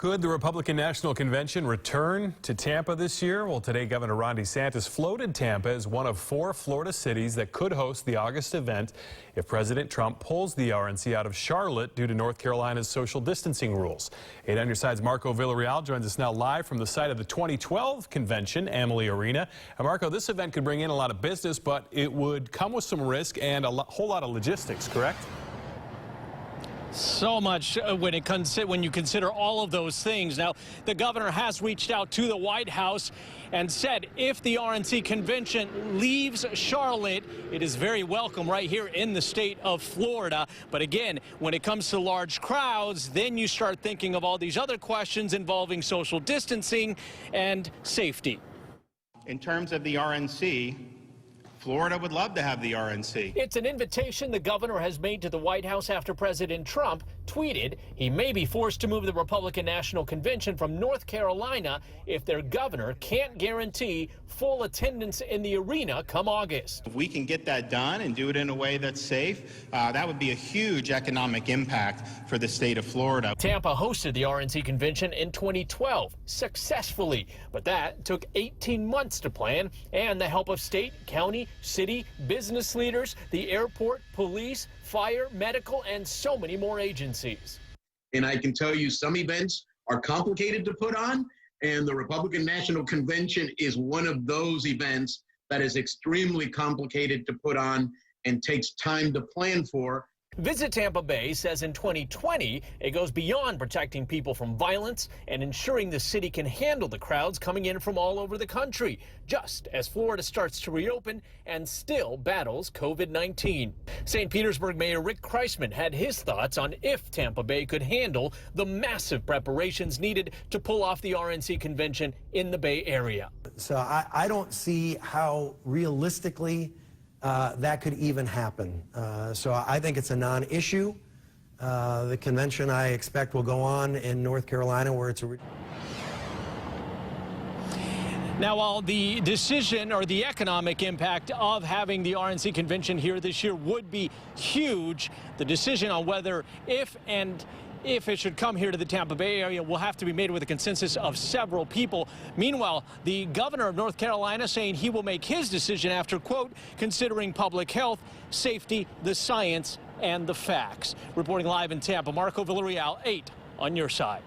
Could the Republican National Convention return to Tampa this year? Well, today Governor Ron DeSantis floated Tampa as one of 4 Florida cities that could host the August event if President Trump pulls the RNC out of Charlotte due to North Carolina's social distancing rules. 8 on your side's Marco Villarreal joins us now live from the site of the 2012 convention, Amalie Arena. And Marco, this event could bring in a lot of business, but it would come with some risk and a whole lot of logistics, correct? So much when you consider all of those things. Now, the governor has reached out to the White House and said if the RNC convention leaves Charlotte, it is very welcome right here in the state of Florida. But again, when it comes to large crowds, then you start thinking of all these other questions involving social distancing and safety. In terms of the RNC, Florida would love to have the RNC. It's an invitation the governor has made to the White House after President Trump tweeted he may be forced to move the Republican National Convention from North Carolina if their governor can't guarantee full attendance in the arena come August. If we can get that done and do it in a way that's safe, that would be a huge economic impact for the state of Florida. Tampa hosted the RNC convention in 2012 successfully, but that took 18 months to plan and the help of state, county, city, business leaders, the airport, police, fire, medical, and so many more agencies. And I can tell you some events are complicated to put on, and the Republican National Convention is one of those events that is extremely complicated to put on and takes time to plan for. Visit Tampa Bay says in 2020, it goes beyond protecting people from violence and ensuring the city can handle the crowds coming in from all over the country, just as Florida starts to reopen and still battles COVID-19. St. Petersburg Mayor Rick Kreisman had his thoughts on if Tampa Bay could handle the massive preparations needed to pull off the RNC convention in the Bay Area. So I don't see how realistically that could even happen. So I think it's a non-issue. The convention I expect will go on in North Carolina where it's a... Now, while the decision or the economic impact of having the RNC convention here this year would be huge, the decision on whether if it should come here to the Tampa Bay area will have to be made with a consensus of several people. Meanwhile, the governor of North Carolina saying he will make his decision after, quote, considering public health, safety, the science, and the facts. Reporting live in Tampa, Marco Villarreal, 8 on your side.